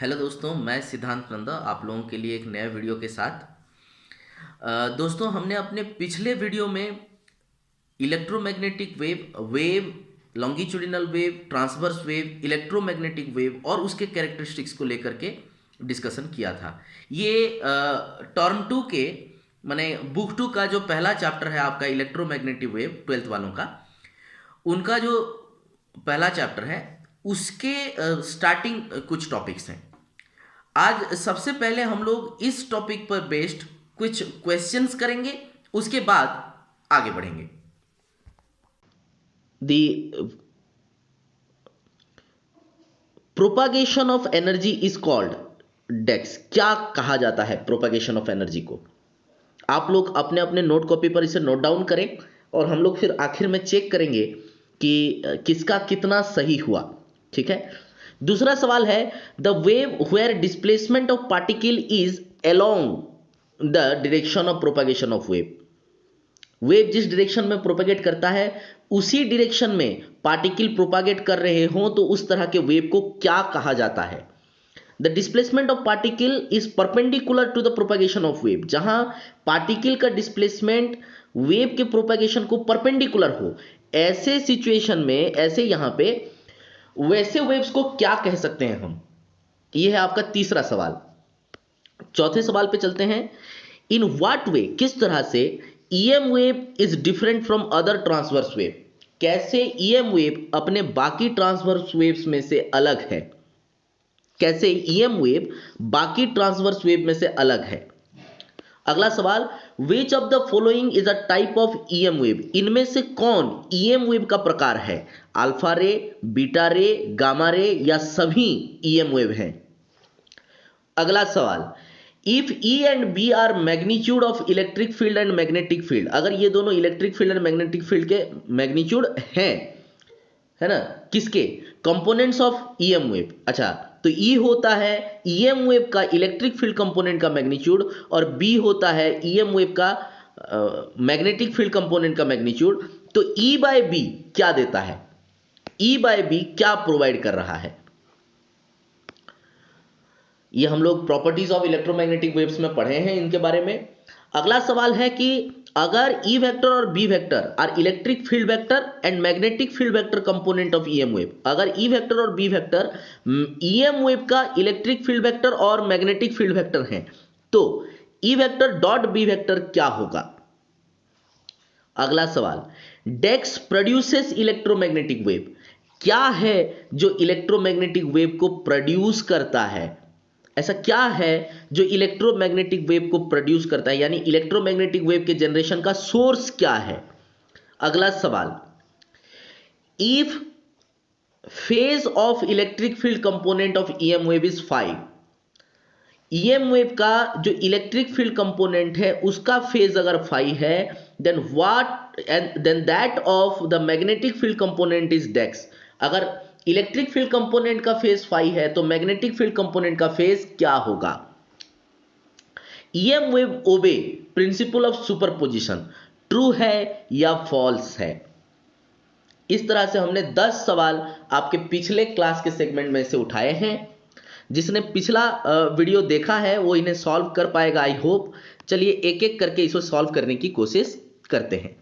Hello दोस्तों, मैं सिद्धांत नंदा आप लोगों के लिए एक नया वीडियो के साथ। दोस्तों, हमने अपने पिछले वीडियो में electromagnetic wave, longitudinal wave, transverse wave, electromagnetic wave और उसके कैरेक्टरिस्टिक्स को लेकर के डिस्कशन किया था। ये टर्म टू के माने बुक टू का जो पहला चैप्टर है आपका इलेक्ट्रोमैग्नेटिक वेव, ट्वेल्थ वालों का, उनका जो पहला चैप्टर है उसके स्टार्टिंग कुछ टॉपिक्स हैं। आज सबसे पहले हम लोग इस टॉपिक पर बेस्ड कुछ क्वेश्चंस करेंगे, उसके बाद आगे बढ़ेंगे। The propagation of energy is called dash. क्या कहा जाता है प्रोपागेशन ऑफ एनर्जी को? आप लोग अपने अपने नोट कॉपी पर इसे नोट डाउन करें और हम लोग फिर आखिर में चेक करेंगे कि किसका कितना सही हुआ। ठीक है। दूसरा सवाल है, the wave where displacement of particle is along the direction of propagation of wave. Wave जिस डायरेक्शन में प्रोपागेट करता है उसी डायरेक्शन में पार्टिकल प्रोपागेट कर रहे हो तो उस तरह के वेव को क्या कहा जाता है? The displacement of particle is perpendicular to the propagation of wave. जहां पार्टिकल का डिस्प्लेसमेंट वेव के प्रोपागेशन को परपेंडिकुलर हो, ऐसे सिचुएशन में, ऐसे यहां पे वैसे वेव्स को क्या कह सकते हैं हम? यह है आपका तीसरा सवाल। चौथे सवाल पे चलते हैं। इन व्हाट वे, किस तरह से EM wave is different from other transverse wave. कैसे ईएम वेव अपने बाकी ट्रांसवर्स वेव्स में से अलग है? कैसे ईएम वेव बाकी ट्रांसवर्स वेव में से अलग है? अगला सवाल, which of the following is a type of EM wave. इनमें से कौन ईएम वेव का प्रकार है? अल्फा रे, बीटा रे, गामा रे या सभी ईएम वेव हैं? अगला सवाल, if E and B are magnitude of electric field and magnetic field. अगर ये दोनों electric field and magnetic field के मैग्नीट्यूड हैं, है ना, किसके? Components of EM wave. अच्छा, तो ई होता है ईएम वेव का इलेक्ट्रिक फील्ड कंपोनेंट का मैग्नीट्यूड और बी होता है ईएम वेव का मैग्नेटिक फील्ड कंपोनेंट का मैग्नीट्यूड। तो ई बाय बी क्या देता है? ई बाय बी क्या प्रोवाइड कर रहा है? ये हम लोग प्रॉपर्टीज ऑफ इलेक्ट्रोमैग्नेटिक वेव्स में पढ़े हैं इनके बारे में। अगला सवाल है कि अगर ई वेक्टर और B vector are electric field vector and magnetic field vector component of EM wave. अगर ई वेक्टर और बी वेक्टर ईएम वेव का इलेक्ट्रिक फील्ड वेक्टर और मैग्नेटिक फील्ड वेक्टर हैं तो E vector dot B vector क्या होगा? अगला सवाल, डेक्स प्रोड्यूसेस इलेक्ट्रोमैग्नेटिक वेव। क्या है जो इलेक्ट्रोमैग्नेटिक वेव को प्रोड्यूस करता है? ऐसा क्या है जो इलेक्ट्रोमैग्नेटिक वेव को प्रोड्यूस करता है, यानी इलेक्ट्रोमैग्नेटिक वेव के जनरेशन का सोर्स क्या है? अगला सवाल, if phase of electric field component of EM wave is 5। EM wave का जो इलेक्ट्रिक फील्ड कंपोनेंट है उसका फेज अगर 5 है, then what and then that of the magnetic field component is dash. अगर इलेक्ट्रिक फील्ड कंपोनेंट का phase 5 है तो मैग्नेटिक फील्ड कंपोनेंट का फेज क्या होगा? EM wave obey principle of superposition, true है या फॉल्स है? इस तरह से हमने 10 सवाल आपके पिछले क्लास के सेगमेंट में से उठाए हैं। जिसने पिछला वीडियो देखा है वो इन्हें सॉल्व कर पाएगा, आई होप। चलिए एक एक करके इसे सॉल्व करने की कोशिश करते हैं।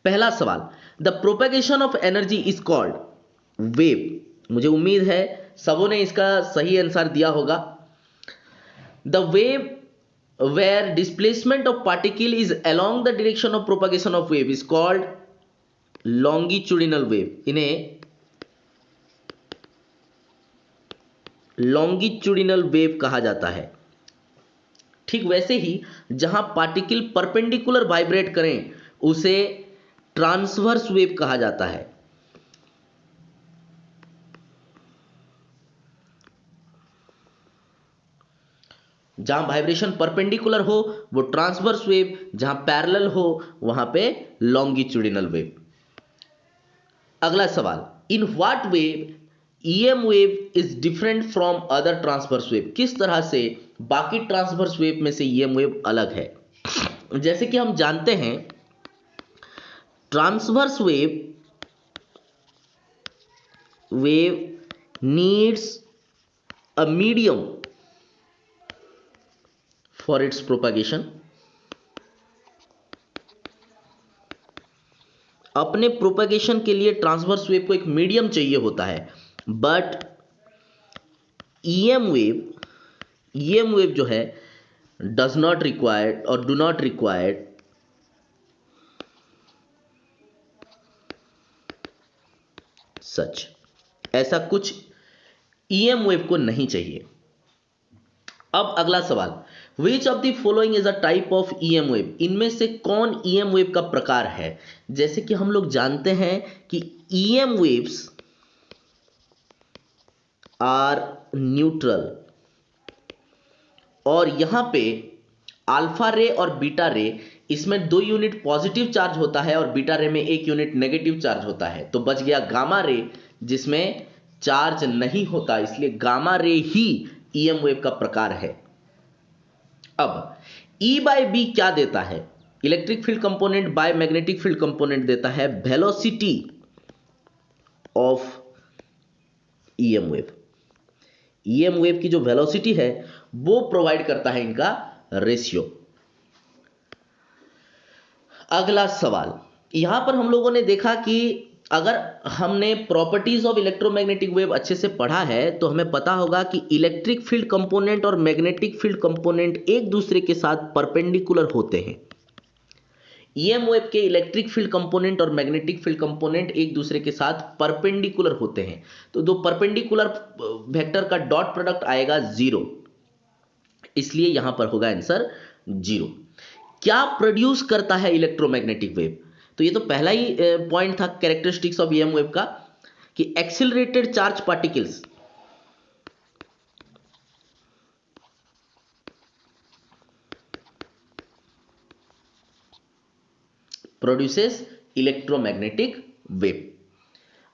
पहला सवाल, the propagation of energy is called wave. मुझे उम्मीद है सबों ने इसका सही आंसर दिया होगा। The wave where displacement of particle is along the direction of propagation of wave is called longitudinal wave. इन्हें लॉन्गिट्यूडिनल वेव कहा जाता है। ठीक वैसे ही जहां पार्टिकल परपेंडिकुलर वाइब्रेट करें उसे ट्रांसवर्स वेव कहा जाता है। जहां वाइब्रेशन परपेंडिकुलर हो वो ट्रांसवर्स वेव, जहां पैरेलल हो वहां पे लॉन्गिट्यूडिनल वेव। अगला सवाल, in what wave EM wave is different from other transverse wave. किस तरह से बाकी ट्रांसवर्स वेव में से ईएम वेव अलग है? जैसे कि हम जानते हैं transverse wave needs a medium for its propagation, अपने प्रोपेगेशन के लिए ट्रांसवर्स वेव को एक मीडियम चाहिए होता है, बट ईएम वेव जो है डज नॉट रिक्वायर्ड और डू नॉट रिक्वायर्ड सच, ऐसा कुछ ईएम वेव को नहीं चाहिए। अब अगला सवाल, which of the following is a type of EM wave, इनमें से कौन ईएम वेव का प्रकार है? जैसे कि हम लोग जानते हैं कि ईएम वेव्स आर न्यूट्रल, और यहां पे अल्फा रे और बीटा रे, इसमें 2 यूनिट पॉजिटिव चार्ज होता है और बीटा रे में 1 यूनिट नेगेटिव चार्ज होता है। तो बच गया गामा रे जिसमें चार्ज नहीं होता, इसलिए गामा रे ही ईएम वेव का प्रकार है। अब E बाय बी क्या देता है? Electric field component by magnetic field component देता है velocity of EM wave. EM wave की जो वेलोसिटी है वो प्रोवाइड करता है इनका रेशियो। अगला सवाल, यहां पर हम लोगों ने देखा कि अगर हमने प्रॉपर्टीज ऑफ इलेक्ट्रोमैग्नेटिक वेव अच्छे से पढ़ा है तो हमें पता होगा कि इलेक्ट्रिक फील्ड कंपोनेंट और मैग्नेटिक फील्ड कंपोनेंट एक दूसरे के साथ परपेंडिकुलर होते हैं। ईएम वेव के इलेक्ट्रिक फील्ड कंपोनेंट और मैग्नेटिक फील्ड कंपोनेंट एक दूसरे के साथ परपेंडिकुलर होते हैं। तो दो परपेंडिकुलर वेक्टर का डॉट प्रोडक्ट आएगा 0, इसलिए यहां पर होगा आंसर 0। क्या प्रोड्यूस करता है इलेक्ट्रोमैग्नेटिक वेव? तो ये तो पहला ही पॉइंट था कैरेक्टरिस्टिक्स ऑफ ईएम वेव का, कि accelerated charge particles produces electromagnetic wave.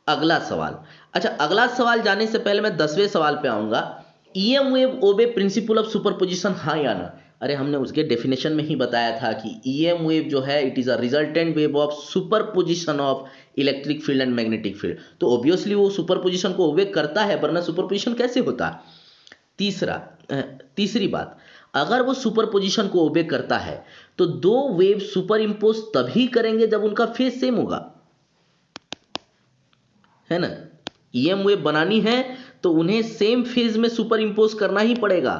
अगला सवाल, अच्छा अगला सवाल जाने से पहले मैं 10वें सवाल पे आऊंगा। EM wave obey principle of superposition, हाँ या ना? अरे हमने उसके डेफिनेशन में ही बताया था कि ईएम वेव जो है it is a resultant wave of superposition of electric field and magnetic field. तो ऑब्वियसली वो सुपरपोजिशन को ओबे करता है, वरना सुपरपोजिशन कैसे होता? तीसरी बात, अगर वो सुपरपोजिशन को ओबे करता है तो दो वेव सुपर इंपोज तभी करेंगे जब उनका फेज सेम होगा, है ना? ईएम वेव बनानी है तो उन्हें सेम फेज में सुपर इंपोज करना ही पड़ेगा।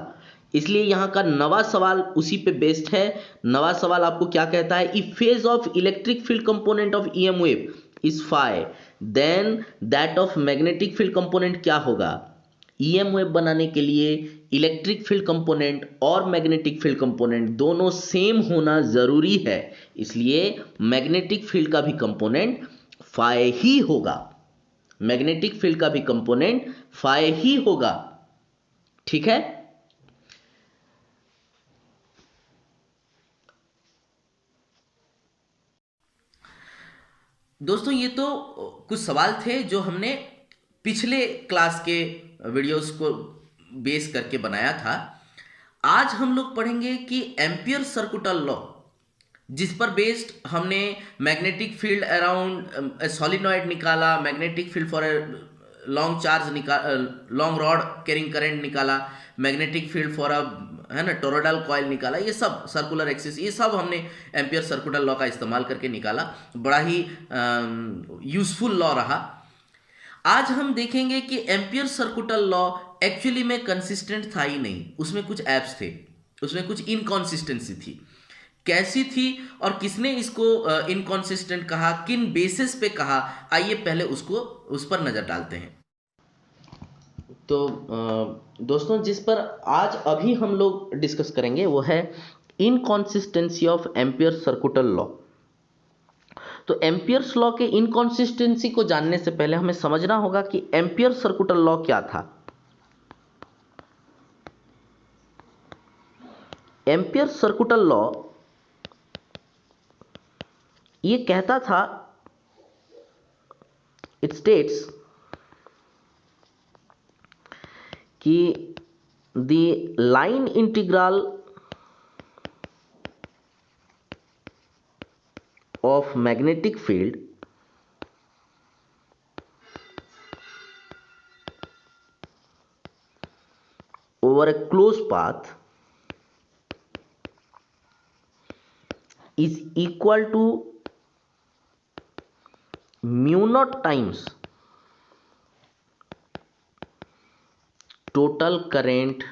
इसलिए यहां का नवा सवाल उसी पे बेस्ड है। नवा सवाल आपको क्या कहता है? If phase of electric field component of EM wave is phi, then that of magnetic field component क्या होगा? ईएम वेव बनाने के लिए इलेक्ट्रिक फील्ड कंपोनेंट और मैग्नेटिक फील्ड कंपोनेंट दोनों सेम होना जरूरी है, इसलिए मैग्नेटिक फील्ड का भी कंपोनेंट फाई ही होगा। मैग्नेटिक फील्ड का भी कंपोनेंट फाई ही होगा, ठीक है? दोस्तों ये तो कुछ सवाल थे जो हमने पिछले क्लास के वीडियोस को बेस करके बनाया था। आज हम लोग पढ़ेंगे कि एम्पियर सर्कुटल लॉ, जिस पर बेस्ड हमने मैग्नेटिक फील्ड अराउंड सॉलिनॉइड निकाला, magnetic field for long charge long rod carrying current निकाला, मैग्नेटिक फील्ड फॉर अ है ना टोरोडल कॉइल निकाला, ये सब सर्कुलर एक्सिस, ये सब हमने एम्पियर सर्कुटल लॉ का इस्तेमाल करके निकाला। बड़ा ही यूजफुल लॉ रहा। आज हम देखेंगे कि एम्पियर सर्कुटल लॉ एक्चुअली में कंसिस्टेंट था ही नहीं, उसमें कुछ एप्स थे, उसमें कुछ इनकॉन्सिस्टेंसी थी। कैसी थी और किसने इसको इनकॉन्सिस्टेंट कहा, किन बेसिस पे कहा, आइए पहले उस पर नजर डालते हैं। तो दोस्तों जिस पर आज अभी हम लोग डिस्कस करेंगे वो है इनकॉन्सिस्टेंसी ऑफ एम्पियर सर्कुटल लॉ। तो एम्पियर्स लॉ के इनकॉन्सिस्टेंसी को जानने से पहले हमें समझना होगा कि एम्पियर सर्कुटल लॉ क्या था। एम्पियर सर्कुटल लॉ ये कहता था, इट स्टेट्स कि the line integral of magnetic field over a closed path is equal to mu naught times total current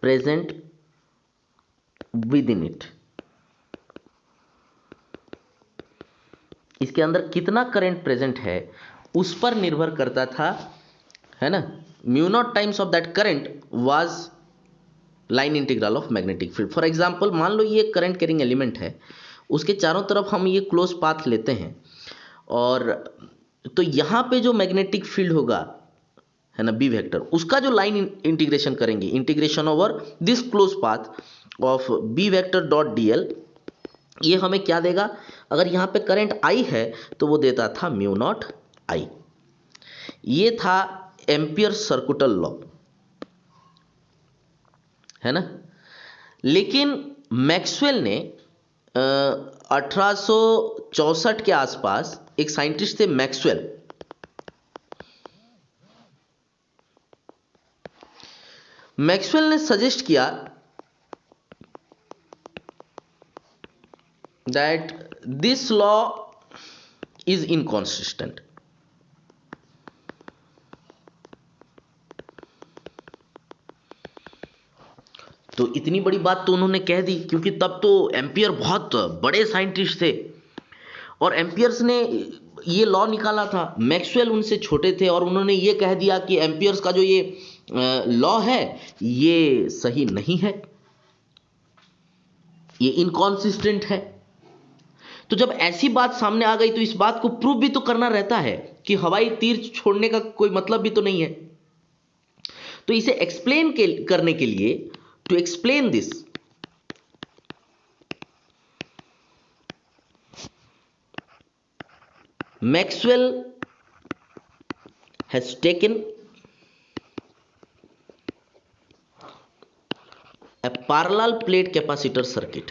present within it। इसके अंदर कितना करंट प्रेजेंट है उस पर निर्भर करता था, है ना। Mu naught times of that current was line integral of magnetic field. For example, मान लो ये करंट कैरिंग एलिमेंट है, उसके चारों तरफ हम ये क्लोज पाथ लेते हैं, और तो यहाँ पे जो मैग्नेटिक फील्ड होगा, है ना, बी वेक्टर, उसका जो लाइन इंटीग्रेशन करेंगे, integration over this close path of B vector dot D L, ये हमें क्या देगा? अगर यहाँ पे करंट आई है तो वो देता था म्यू नॉट आई। ये था एम्पियर सर्कुटल लॉ, है ना। लेकिन मैक्सवेल ने 1864 के आसपास, एक साइंटिस्ट थे मैक्सवेल, मैक्सवेल ने सजेस्ट किया that this law is inconsistent। तो इतनी बड़ी बात तो उन्होंने कह दी, क्योंकि तब तो एम्पियर बहुत बड़े साइंटिस्ट थे और एम्पियर्स ने ये लॉ निकाला था। मैक्सवेल उनसे छोटे थे और उन्होंने ये कह दिया कि एम्पियर्स का जो ये लॉ है ये सही नहीं है, ये इनकॉन्सिस्टेंट है। तो जब ऐसी बात सामने आ गई तो इस बात को प्रूव भी तो करना रहता है कि हवाई तीर छोड़ने का कोई मतलब भी तो नहीं है। तो इसे एक्सप्लेन करने के लिए, to explain this, Maxwell has taken a parallel plate capacitor circuit।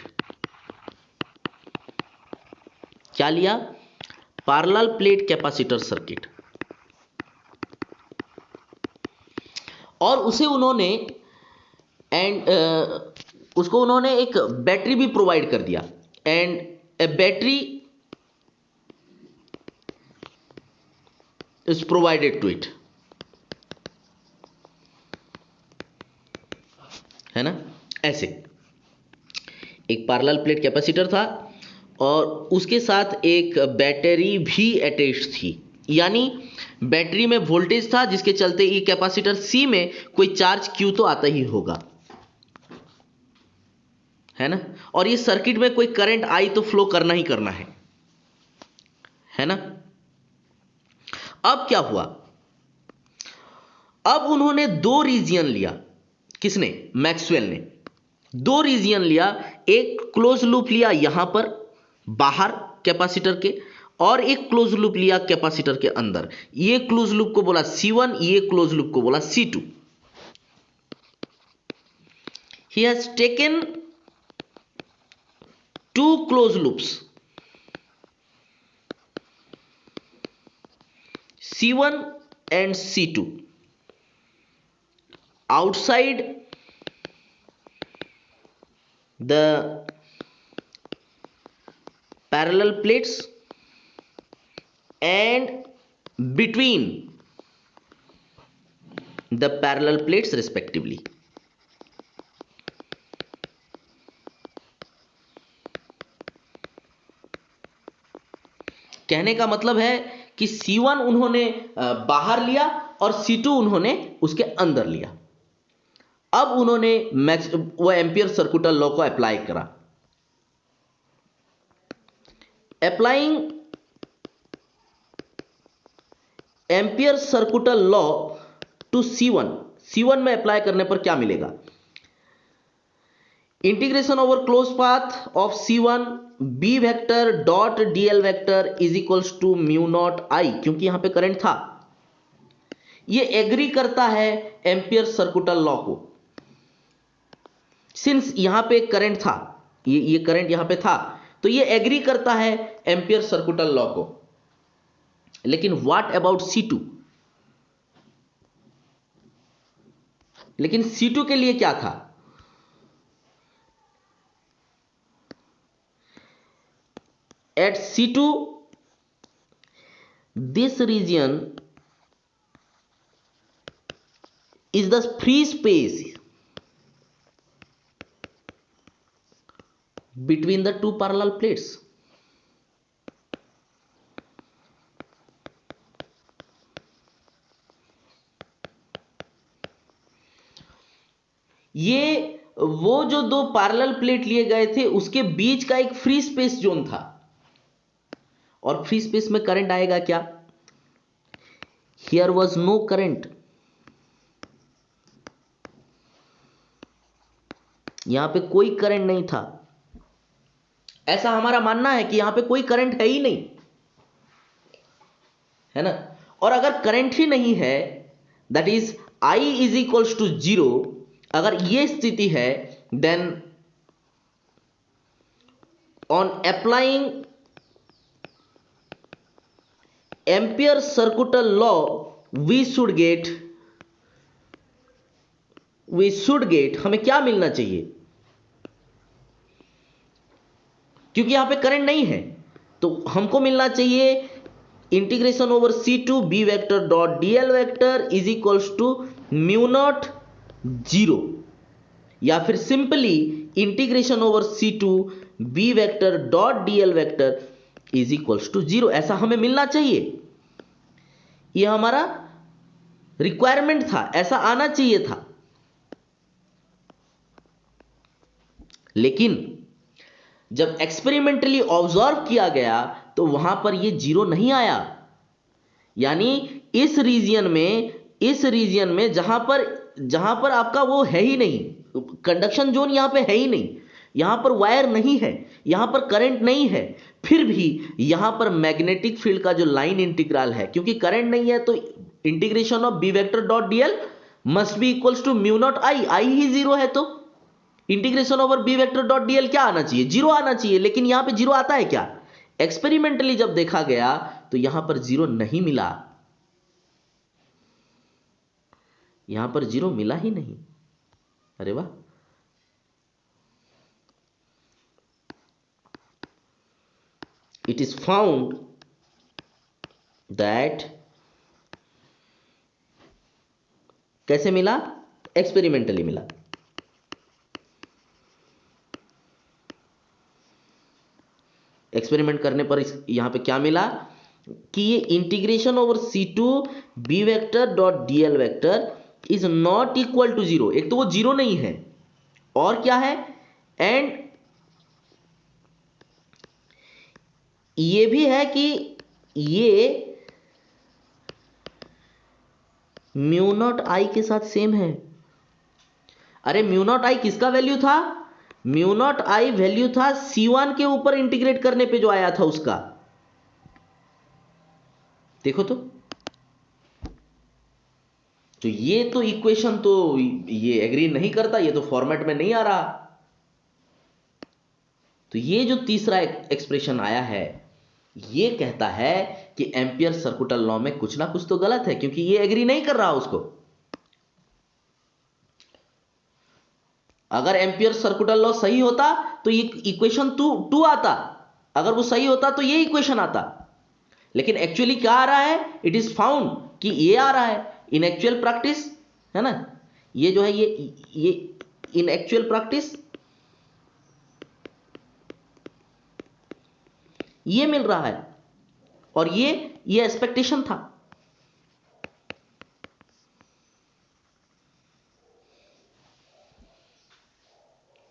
क्या लिया? Parallel plate capacitor circuit. और उसे उन्होंने उसको उन्होंने एक बैटरी भी प्रोवाइड कर दिया, and a battery is provided to it, है ना। ऐसे एक पैरेलल प्लेट कैपेसिटर था और उसके साथ एक बैटरी भी अटैच थी, यानी बैटरी में वोल्टेज था जिसके चलते ये कैपेसिटर सी में कोई चार्ज क्यू तो आता ही होगा, है ना। और ये सर्किट में कोई करंट आई तो फ्लो करना ही करना है ना। अब क्या हुआ? अब उन्होंने दो रीजियन लिया। किसने? मैक्सवेल ने दो रीजियन लिया। एक क्लोज लूप लिया यहां पर बाहर कैपेसिटर के, और एक क्लोज लूप लिया कैपेसिटर के अंदर। ये क्लोज लूप को बोला C1, ये क्लोज लूप को बोला C2। He has taken two closed loops, C1 and C2, outside the parallel plates and between the parallel plates respectively। कहने का मतलब है कि C1 उन्होंने बाहर लिया और C2 उन्होंने उसके अंदर लिया। अब उन्होंने वो एम्पियर सर्कुटल लॉ को अप्लाई करा। Applying ampere circuital law to C1 में अप्लाई करने पर क्या मिलेगा? Integration over close path of C1 B vector dot DL vector is equals to mu naught I, क्योंकि यहां पे करंट था। ये एग्री करता है एम्पियर सर्कुटल लॉ को, सिंस यहां पे करंट था, ये करंट यहां पे था, तो ये एग्री करता है एम्पियर सर्कुटल लॉ को। लेकिन व्हाट अबाउट C2? लेकिन C2 के लिए क्या था? At C2, this region is the free space between the two parallel plates. ये वो जो दो पैरेलल प्लेट लिए गए थे उसके बीच का एक फ्री स्पेस जोन था, और फ्री स्पेस में करंट आएगा क्या? हियर वॉज नो करंट, यहां पे कोई करंट नहीं था। ऐसा हमारा मानना है कि यहां पे कोई करंट है ही नहीं, है ना। और अगर करंट ही नहीं है, that is I is equals to 0, अगर ये स्थिति है, then on applying ampere circuital law we should get हमें क्या मिलना चाहिए? क्योंकि यहां पे करंट नहीं है, तो हमको मिलना चाहिए integration over C2 B vector dot DL vector is equals to mu naught 0, या फिर simply integration over C2 B vector dot DL vector is equals to 0। ऐसा हमें मिलना चाहिए, यह हमारा रिक्वायरमेंट था, ऐसा आना चाहिए था। लेकिन जब एक्सपेरिमेंटली ऑब्जर्व किया गया तो वहां पर यह 0 नहीं आया। यानी इस रीजन में जहां पर आपका वो है ही नहीं, कंडक्शन जोन यहां पे है ही नहीं, यहां पर वायर नहीं है, यहां पर करंट नहीं है, फिर भी यहां पर मैग्नेटिक फील्ड का जो लाइन इंटीग्रल है, क्योंकि करंट नहीं है तो integration of B vector dot DL must be equals to mu naught I ही 0 है, तो integration over B vector dot DL क्या आना चाहिए? 0 आना चाहिए। लेकिन यहां पे 0 आता है क्या? एक्सपेरिमेंटली जब देखा गया तो यहां पर 0 नहीं मिला, यहां पर 0 मिला ही नहीं। अरे वाह, it is found that कैसे मिला? एक्सपेरिमेंटली मिला। एक्सपेरिमेंट करने पर यहां पे क्या मिला कि ये integration over C2 B vector dot DL vector is not equal to 0। एक तो वो 0 नहीं है, और क्या है, एंड ये भी है कि ये म्यू नॉट आई के साथ सेम है। अरे म्यू नॉट आई किसका वैल्यू था? म्यू नॉट आई वैल्यू था C1 के ऊपर इंटीग्रेट करने पे जो आया था उसका। देखो तो ये तो इक्वेशन तो ये एग्री नहीं करता, ये तो फॉर्मेट में नहीं आ रहा। तो ये जो तीसरा एक्सप्रेशन आया है ये कहता है कि एम्पियर सर्कुटल लॉ में कुछ ना कुछ तो गलत है, क्योंकि ये एग्री नहीं कर रहा उसको। अगर एम्पियर सर्कुटल लॉ सही होता तो ये इक्वेशन 2 आता, अगर वो सही होता तो ये इक्वेशन आता। लेकिन एक्चुअली क्या आ रहा है? इट इज फाउंड कि ये आ रहा है इन एक्चुअल प्रैक्टिस, है ना। ये जो है ये इन एक्चुअल प्रैक्टिस ये मिल रहा है, और ये एक्सपेक्टेशन था।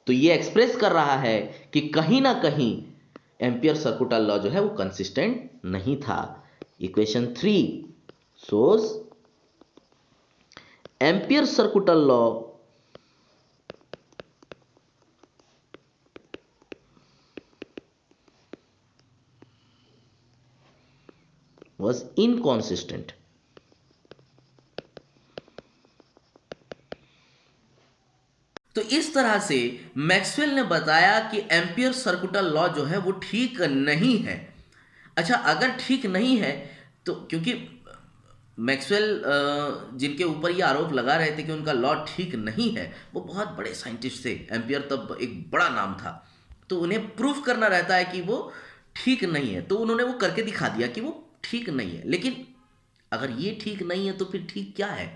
तो ये एक्सप्रेस कर रहा है कि कहीं ना कहीं एम्पियर सर्कुटल लॉ जो है वो कंसिस्टेंट नहीं था। Equation 3 shows ampere circuital law was inconsistent। तो इस तरह से मैक्सवेल ने बताया कि एम्पियर सर्कुटल लॉ जो है वो ठीक नहीं है। अच्छा, अगर ठीक नहीं है तो क्योंकि मैक्सवेल जिनके ऊपर ये आरोप लगा रहे थे कि उनका लॉ ठीक नहीं है, वो बहुत बड़े साइंटिस्ट थे। एम्पियर तब एक बड़ा नाम था, तो उन्हें प्रूफ करना रहता है कि वो ठीक नहीं है, तो उन्होंने वो करके दिखा दिया कि वो ठीक नहीं है। लेकिन अगर ये ठीक नहीं है तो फिर ठीक क्या है?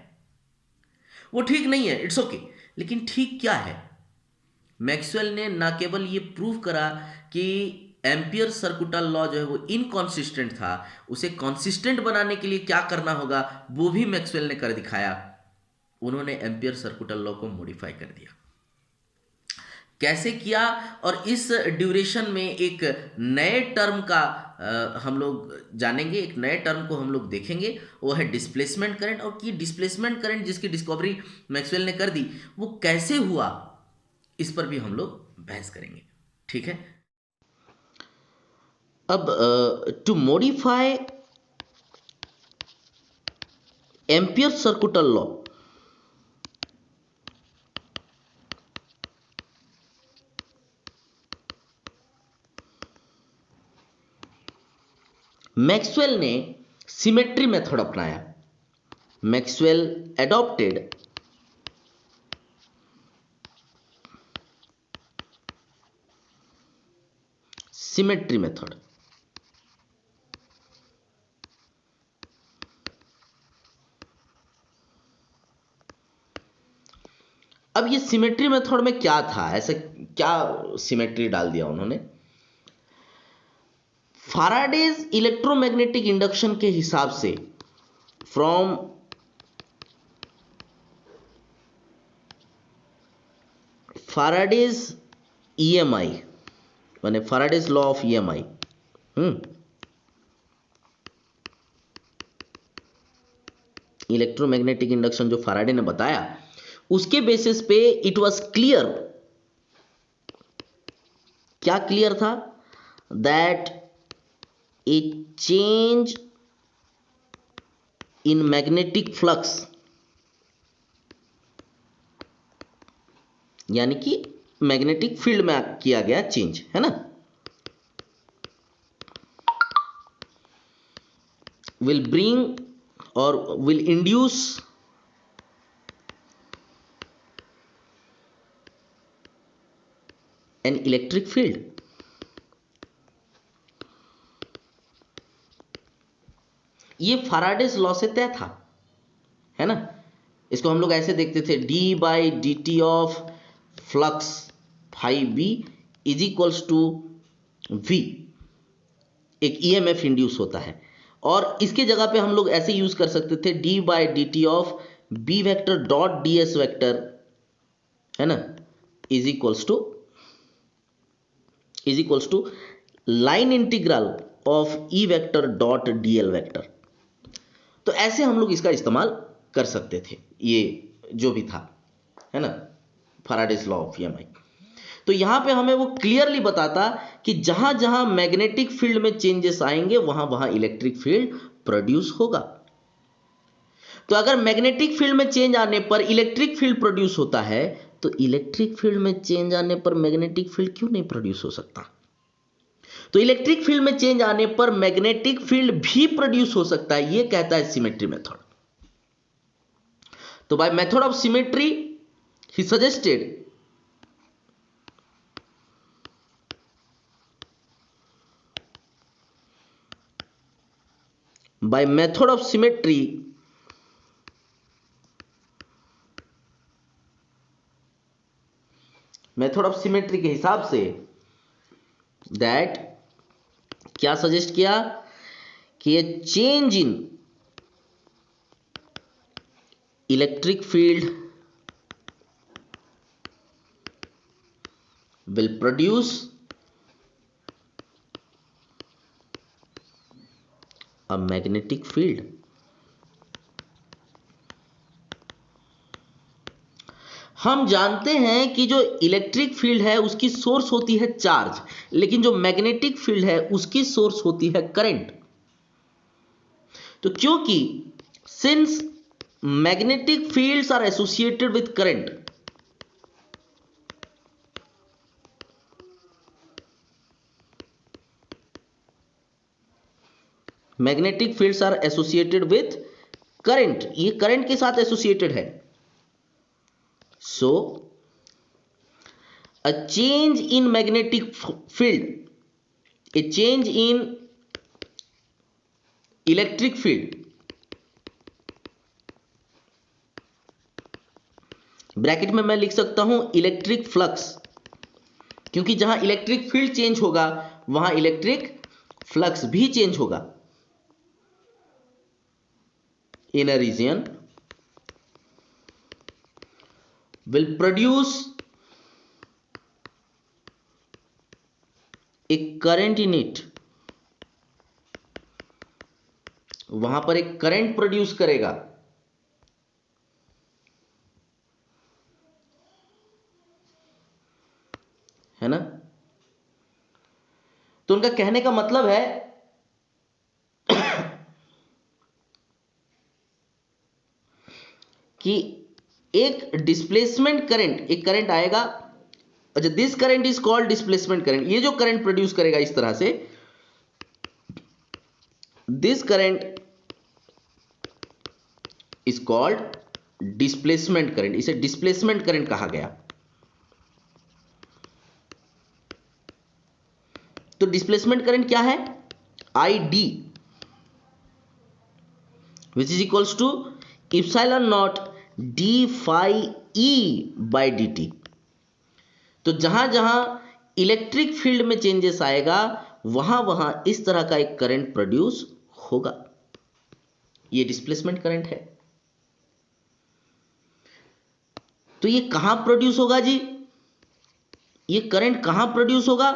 वो ठीक नहीं है, इट्स ओके, लेकिन ठीक क्या है? मैक्सवेल ने ना केवल ये प्रूव करा कि एम्पियर सर्कुटल लॉ जो है वो इनकॉन्सिस्टेंट था, उसे कॉन्सिस्टेंट बनाने के लिए क्या करना होगा वो भी मैक्सवेल ने कर दिखाया। उन्होंने एम्पियर सर्कुटल लॉ को मॉडिफाई कर दिया। कैसे किया? और इस ड्यूरेशन में एक नए टर्म का हम लोग जानेंगे, एक नए टर्म को हम लोग देखेंगे, वो है डिस्प्लेसमेंट करंट। और कि डिस्प्लेसमेंट करंट जिसकी डिस्कवरी मैक्सवेल ने कर दी, वो कैसे हुआ, इस पर भी हम लोग बहस करेंगे। ठीक है। अब to modify Ampere circuital law, Maxwell ने सिमेट्री मेथड अपनाया। Maxwell adopted symmetry method. अब ये सिमेट्री मेथड में क्या था, ऐसे क्या सिमेट्री डाल दिया उन्होंने? फैराडेज इलेक्ट्रोमैग्नेटिक इंडक्शन के हिसाब से फ्रॉम फैराडेज ईएमआई, माने Faraday's law of EMI, electromagnetic induction जो फैराडे ने बताया, उसके बेसिस पे इट वाज क्लियर। क्या क्लियर था? That A change in magnetic flux, यानी कि मैग्नेटिक फील्ड में किया गया चेंज, है ना, विल ब्रिंग और will induce an electric field. ये फैराडेज लॉ से तय था, है ना। इसको हम लोग ऐसे देखते थे, D by D T of flux phi B is equals to V, एक ईएमएफ इंड्यूस होता है। और इसके जगह पे हम लोग ऐसे यूज कर सकते थे, D by D T of B vector dot D S vector, है ना, is equals to line integral of E vector dot D L vector. तो ऐसे हम लोग इसका इस्तेमाल कर सकते थे, ये जो भी था, है ना, फैराडेज लॉ ऑफ ईएमआई। तो यहां पे हमें वो क्लियरली बताता कि जहां जहां मैग्नेटिक फील्ड में चेंजेस आएंगे वहां वहां इलेक्ट्रिक फील्ड प्रोड्यूस होगा। तो अगर मैग्नेटिक फील्ड में चेंज आने पर इलेक्ट्रिक फील्ड प्रोड्यूस होता है, तो इलेक्ट्रिक फील्ड में चेंज आने पर मैग्नेटिक फील्ड क्यों नहीं प्रोड्यूस हो सकता? तो इलेक्ट्रिक फील्ड में चेंज आने पर मैग्नेटिक फील्ड भी प्रोड्यूस हो सकता है, यह कहता है सिमेट्री मेथड। तो by method of symmetry he suggested by method of symmetry method of symmetry के हिसाब से दैट क्या सजेस्ट किया कि ये change in electric field will produce a magnetic field। हम जानते हैं कि जो इलेक्ट्रिक फील्ड है उसकी सोर्स होती है चार्ज, लेकिन जो मैग्नेटिक फील्ड है उसकी सोर्स होती है करंट। तो क्योंकि since magnetic fields are associated with current, magnetic fields are associated with current, ये करंट के साथ एसोसिएटेड है। So a change in magnetic field, a change in electric field, bracket में मैं लिख सकता हूं इलेक्ट्रिक फ्लक्स, क्योंकि जहां इलेक्ट्रिक फील्ड चेंज होगा वहां इलेक्ट्रिक फ्लक्स भी चेंज होगा। इन a reason will produce a current in it, वहां पर एक करंट प्रोड्यूस करेगा। है ना? तो उनका कहने का मतलब है कि एक डिस्प्लेसमेंट करंट, एक करंट आएगा। अच्छा, this current is called displacement current. ये जो करंट प्रोड्यूस करेगा इस तरह से, this current is called displacement current. इसे डिस्प्लेसमेंट करंट कहा गया। तो डिस्प्लेसमेंट करंट क्या है? I D which is equals to epsilon naught D phi E by D T. तो जहां जहां इलेक्ट्रिक फील्ड में चेंजेस आएगा वहां वहां इस तरह का एक करंट प्रोड्यूस होगा। ये डिस्प्लेसमेंट करंट है। तो ये कहां प्रोड्यूस होगा जी? ये करंट कहां प्रोड्यूस होगा?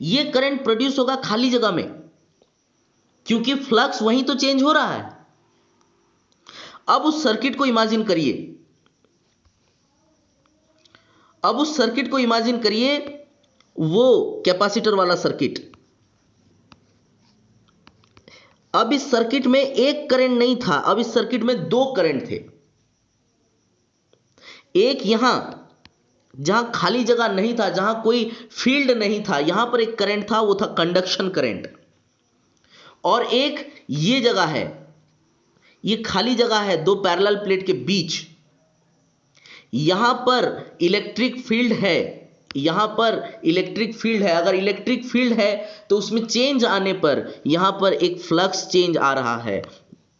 ये करंट प्रोड्यूस होगा खाली जगह में, क्योंकि फ्लक्स वहीं तो चेंज हो रहा है। अब उस सर्किट को इमेजिन करिए, अब उस सर्किट को इमेजिन करिए, वो कैपेसिटर वाला सर्किट। अब इस सर्किट में एक करंट नहीं था, अब इस सर्किट में दो करंट थे। एक यहां जहां खाली जगह नहीं था, जहां कोई फील्ड नहीं था, यहां पर एक करंट था, वो था कंडक्शन करंट। और एक ये जगह है, ये खाली जगह है दो पैरेलल प्लेट के बीच। यहां पर इलेक्ट्रिक फील्ड है, यहां पर इलेक्ट्रिक फील्ड है। अगर इलेक्ट्रिक फील्ड है तो उसमें चेंज आने पर यहां पर एक फ्लक्स चेंज आ रहा है।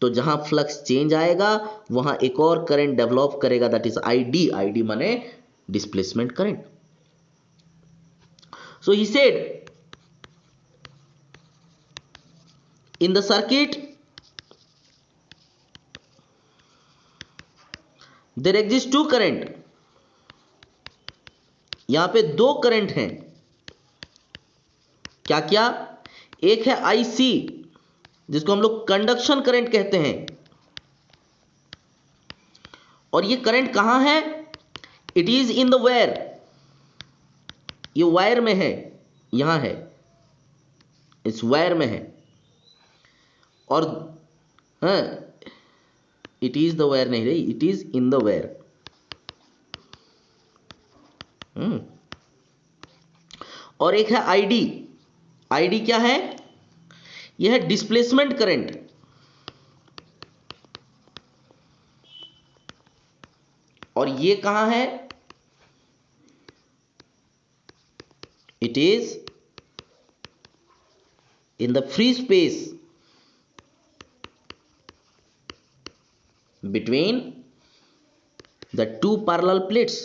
तो जहां फ्लक्स चेंज आएगा वहां एक और करंट डेवलप करेगा, दैट इज आईडी। आईडी माने displacement current. So he said in the circuit there exist two current. यहां पे दो करंट हैं। क्या क्या? एक है आईसी, जिसको हम लोग कंडक्शन करंट कहते हैं। और ये करंट कहां है? It is in the wire. ये वायर में है, यहां है, इस वायर में है। और हाँ, इट इज द वायर नहीं रही, it is in the wire. और एक है आईडी। आईडी क्या है? यह है डिस्प्लेसमेंट करंट। और ये कहां है? It is in the free space between the two parallel plates।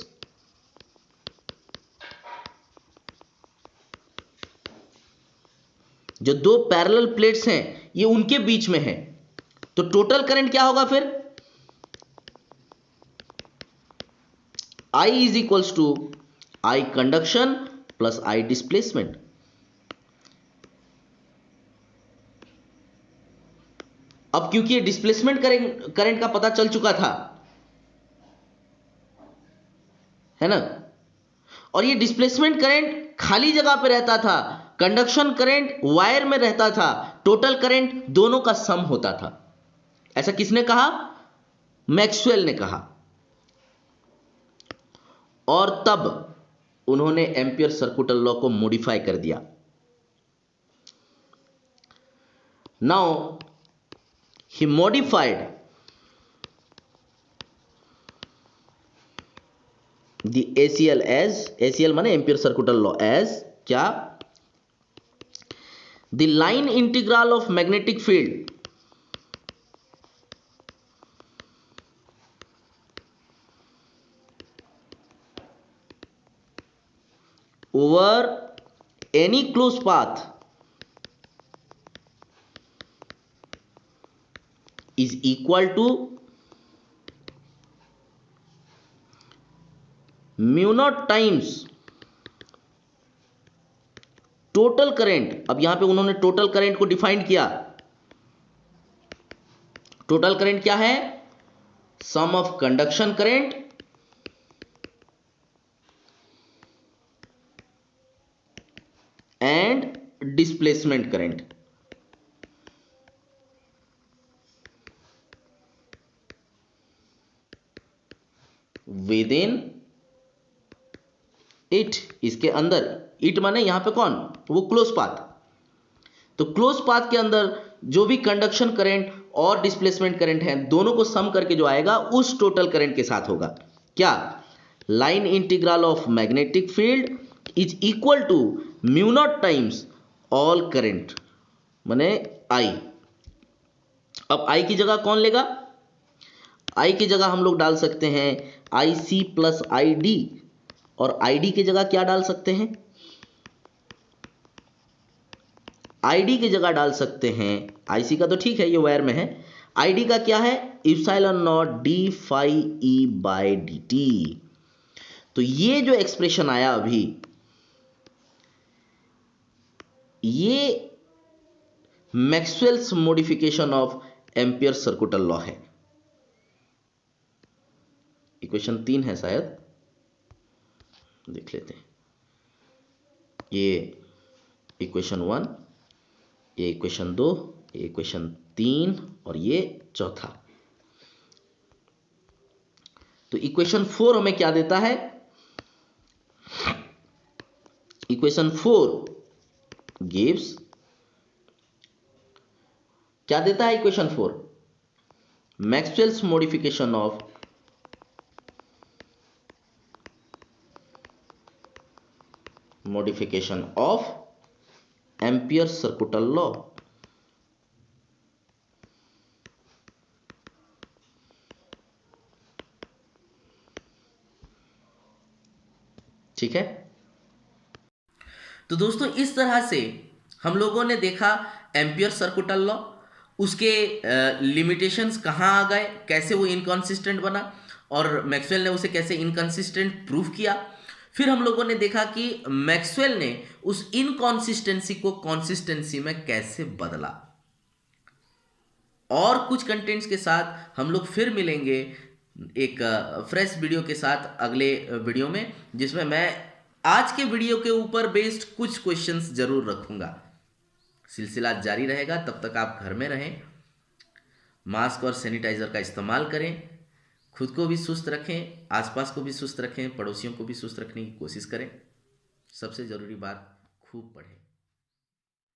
जो दो पैरेलल प्लेट्स हैं ये उनके बीच में है। तो टोटल करंट क्या होगा फिर? I is equals to I conduction plus I displacement. अब क्योंकि ये डिस्प्लेसमेंट करंट का पता चल चुका था, है ना? और ये डिस्प्लेसमेंट करंट खाली जगह पे रहता था, कंडक्शन करंट वायर में रहता था। टोटल करंट दोनों का सम होता था। ऐसा किसने कहा? मैक्सवेल ने कहा। और तब उन्होंने एम्पियर सर्कुटल लॉ को मॉडिफाई कर दिया। Now he modified the ACL as, ACL माने एम्पियर सर्कुटल लॉ, as क्या, the line integral of magnetic field over any closed path is equal to mu not times total current. अब यहां पे उन्होंने total current को define किया। Total current क्या है? Sum of conduction current and displacement current. Within it, इसके अंदर, इट माने यहां पे कौन, वो क्लोज पाथ। तो क्लोज पाथ के अंदर जो भी कंडक्शन करंट और डिस्प्लेसमेंट करंट है, दोनों को सम करके जो आएगा उस टोटल करंट के साथ होगा। क्या? Line integral of magnetic field is equal to mu not times all current माने आई। अब आई की जगह कौन लेगा? आई की जगह हम लोग डाल सकते हैं आई सी प्लस आई डी, और आईडी की जगह क्या डाल सकते हैं? आईडी की जगह डाल सकते हैं, आईसी का तो ठीक है ये वायर में है, आईडी का क्या है? Epsilon naught D phi E by D T. तो ये जो एक्सप्रेशन आया अभी, ये Maxwell's modification of Ampere circuital law है। इक्वेशन 3 है शायद, देख लेते हैं। ये इक्वेशन 1, ये इक्वेशन 2, ये इक्वेशन 3 और ये चौथा। तो इक्वेशन 4 हमें क्या देता है? इक्वेशन 4 गिव्स, क्या देता है equation 4? Maxwell's modification of Ampere circuital law. ठीक है। तो दोस्तों इस तरह से हम लोगों ने देखा एम्पियर सर्कुटल लॉ, उसके लिमिटेशंस कहाँ आ गए, कैसे वो इनकंसिस्टेंट बना और मैक्सवेल ने उसे कैसे इनकंसिस्टेंट प्रूव किया। फिर हम लोगों ने देखा कि मैक्सवेल ने उस इनकंसिस्टेंसी को कंसिस्टेंसी में कैसे बदला। और कुछ कंटेंट्स के साथ हम लोग फिर मिलेंगे एक फ्रेश वीडियो के साथ अगले वीडियो में, जिसमें मैं आज के वीडियो के ऊपर बेस्ड कुछ क्वेश्चंस जरूर रखूंगा। सिलसिला जारी रहेगा, तब तक आप घर में रहें, मास्क और सैनिटाइजर का इस्तेमाल करें, खुद को भी सुस्त रखें, आसपास को भी सुस्त रखें, पड़ोसियों को भी सुस्त रखने की कोशिश करें। सबसे ज़रूरी बात, खूब पढ़ें।